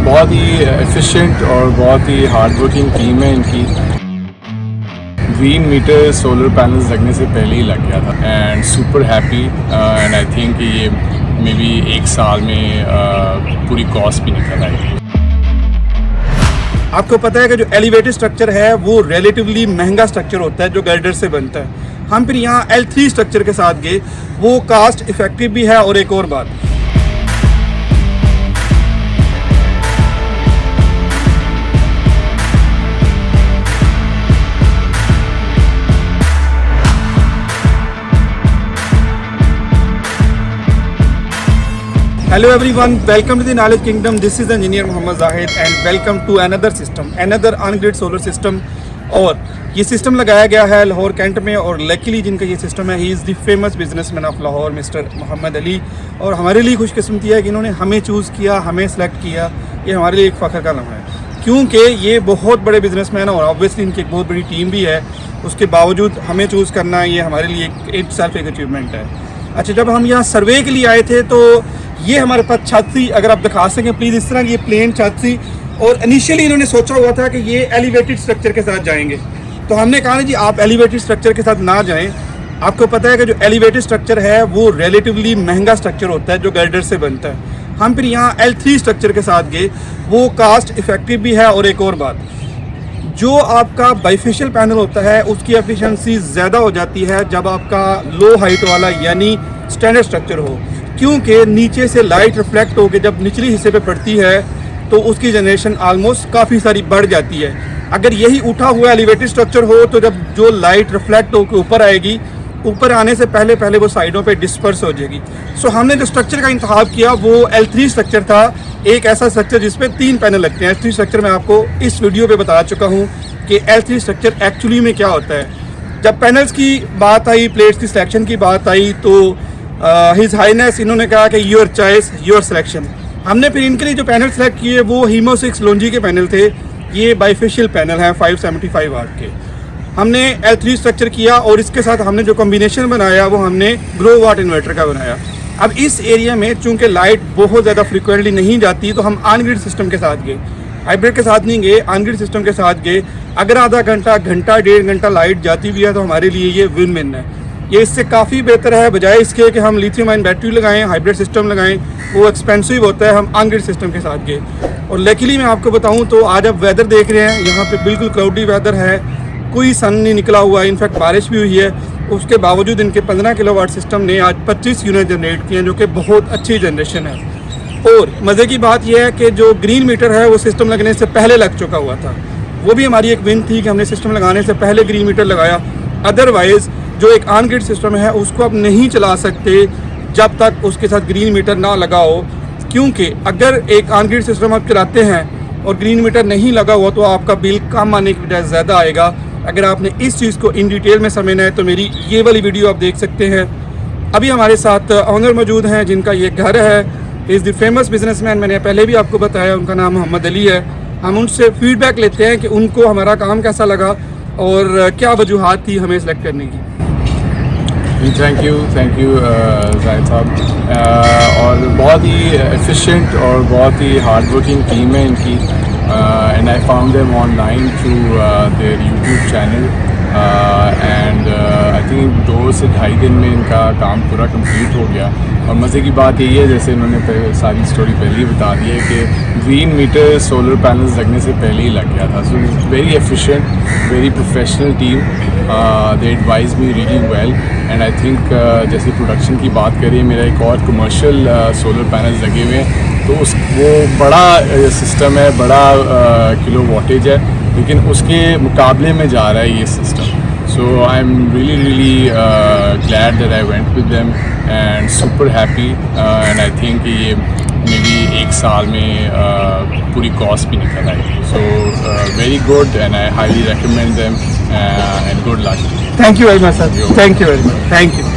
बहुत ही एफिशिएंट और बहुत ही हार्ड वर्किंग टीम है इनकी। ग्रीन मीटर सोलर पैनल्स लगने से पहले ही लग गया था and super happy and I think ये मे बी एक साल में पूरी कॉस्ट भी निकल आएगी। आपको पता है कि जो एलिवेटेड स्ट्रक्चर है वो रिलेटिवली महंगा स्ट्रक्चर होता है जो गर्डर से बनता है। हम फिर यहाँ L3 स्ट्रक्चर के साथ गए, वो कास्ट इफेक्टिव भी है। और एक और बात, Hello everyone, welcome to the Knowledge Kingdom. This is engineer Mohammad Zahid and welcome to another system, another on-grid solar system। और ये सिस्टम लगाया गया है लाहौर कैंट में और लकीली जिनका ये सिस्टम है, he is the famous businessman of Lahore mister Mohammad Ali. और हमारे लिए खुशकिस्मती है कि इन्होंने हमें चूज़ किया, हमें सेलेक्ट किया। ये हमारे लिए एक फ़ख्र का लम्हा है क्योंकि ये बहुत बड़े बिजनेसमैन और ऑब्वियसली इनकी एक बहुत बड़ी टीम भी है। उसके बावजूद हमें चूज़ करना ये हमारे लिए एक सेल्फ एक अचीवमेंट है। अच्छा, जब हम यहाँ सर्वे के लिए आए थे तो ये हमारे पास छत थी, अगर आप दिखा सकें प्लीज़, इस तरह की ये प्लेन छत थी। और इनिशियली इन्होंने सोचा हुआ था कि ये एलिवेटेड स्ट्रक्चर के साथ जाएंगे, तो हमने कहा जी आप एलिवेटेड स्ट्रक्चर के साथ ना जाएं। आपको पता है कि जो एलिवेटेड स्ट्रक्चर है वो रिलेटिवली महंगा स्ट्रक्चर होता है जो गर्डर से बनता है। हम फिर यहाँ L3 स्ट्रक्चर के साथ गए, वो कास्ट इफेक्टिव भी है। और एक और बात, जो आपका बाइफेशियल पैनल होता है उसकी एफिशिएंसी ज़्यादा हो जाती है जब आपका लो हाइट वाला यानी स्टैंडर्ड स्ट्रक्चर हो, क्योंकि नीचे से लाइट रिफ्लेक्ट होकर जब निचली हिस्से पे पड़ती है तो उसकी जनरेशन आलमोस्ट काफ़ी सारी बढ़ जाती है। अगर यही उठा हुआ एलिवेटेड स्ट्रक्चर हो तो जब जो लाइट रिफ्लेक्ट होकर ऊपर आएगी, ऊपर आने से पहले पहले वो साइडों पे डिस्पर्स हो जाएगी। सो हमने जो स्ट्रक्चर का इंतखाब किया वो L3 स्ट्रक्चर था, एक ऐसा स्ट्रक्चर जिसपे 3 पैनल लगते हैं। L3 स्ट्रक्चर मैं आपको इस वीडियो पे बता चुका हूँ कि L3 स्ट्रक्चर एक्चुअली में क्या होता है। जब पैनल्स की बात आई, प्लेट्स की सिलेक्शन की बात आई, तो हिज हाईनेस इन्होंने कहा कि योर चॉइस योर सिलेक्शन। हमने फिर इनके लिए जो पैनल सेलेक्ट किए वो हीमो 6 लोंजी के पैनल थे। ये बाइफेशियल पैनल हैं 575 वाट के। हमने L3 स्ट्रक्चर किया और इसके साथ हमने जो कॉम्बिनेशन बनाया वो हमने ग्रो वाट इन्वर्टर का बनाया। अब इस एरिया में चूंकि लाइट बहुत ज़्यादा फ्रिक्वेंटली नहीं जाती तो हम ऑन ग्रिड सिस्टम के साथ गए, हाइब्रिड के साथ नहीं गए, ऑन ग्रिड सिस्टम के साथ गए। अगर आधा घंटा, घंटा, 1.5 घंटा लाइट जाती भी है तो हमारे लिए ये विन विन है। ये इससे काफ़ी बेहतर है बजाय इसके कि हम लिथियम आयन बैटरी लगाएं, हाइब्रिड सिस्टम लगाएं, वो एक्सपेंसिव होता है। हम ऑन ग्रिड सिस्टम के साथ गए। और लकीली मैं आपको बताऊं तो आज आप वेदर देख रहे हैं, यहाँ पे बिल्कुल क्लाउडी वेदर है, कोई सन नहीं निकला हुआ है, इनफैक्ट बारिश भी हुई है। उसके बावजूद इनके 15 किलोवाट सिस्टम ने आज 25 यूनिट जनरेट किए हैं, जो कि बहुत अच्छी जनरेशन है। और मज़े की बात यह है कि जो ग्रीन मीटर है वो सिस्टम लगने से पहले लग चुका हुआ था। वो भी हमारी एक विन थी कि हमने सिस्टम लगाने से पहले ग्रीन मीटर लगाया। अदरवाइज़ जो एक ऑन ग्रिड सिस्टम है उसको आप नहीं चला सकते जब तक उसके साथ ग्रीन मीटर ना लगा हो, क्योंकि अगर एक ऑन ग्रिड सिस्टम आप चलाते हैं और ग्रीन मीटर नहीं लगा हुआ तो आपका बिल कम आने की बजाय ज़्यादा आएगा। अगर आपने इस चीज़ को इन डिटेल में समझना है तो मेरी ये वाली वीडियो आप देख सकते हैं। अभी हमारे साथ ऑनर मौजूद हैं जिनका ये घर है, इज़ द फेमस बिजनेसमैन। मैंने पहले भी आपको बताया, उनका नाम मोहम्मद अली है। हम उनसे फीडबैक लेते हैं कि उनको हमारा काम कैसा लगा और क्या वजूहात थी हमें सेलेक्ट करने की। थैंक यू जाहिद साहब। और बहुत ही एफिशिएंट और बहुत ही हार्ड वर्किंग टीम है इनकी। And I found them online through their YouTube channel and I think 2 से 2.5 दिन में इनका काम पूरा कंप्लीट हो गया। और मज़े की बात यही है, जैसे इन्होंने सारी स्टोरी पहले ही बता दी है कि ग्रीन मीटर सोलर पैनल्स लगने से पहले ही लग गया था। So very efficient, very professional team. They advise me really well and I think जैसे प्रोडक्शन की बात करिए, मेरा एक और कमर्शियल सोलर पैनल्स लगे हुए हैं, तो वो बड़ा सिस्टम है, बड़ा किलो वॉटेज है, लेकिन उसके मुकाबले में जा रहा है ये system. So I'm really glad that I went with them and super happy and I think ये मे बी एक साल में पूरी कॉस्ट भी निकल आएगी। So very good and I highly recommend them and good luck. Thank you very much sir. Thank you very much. Thank you.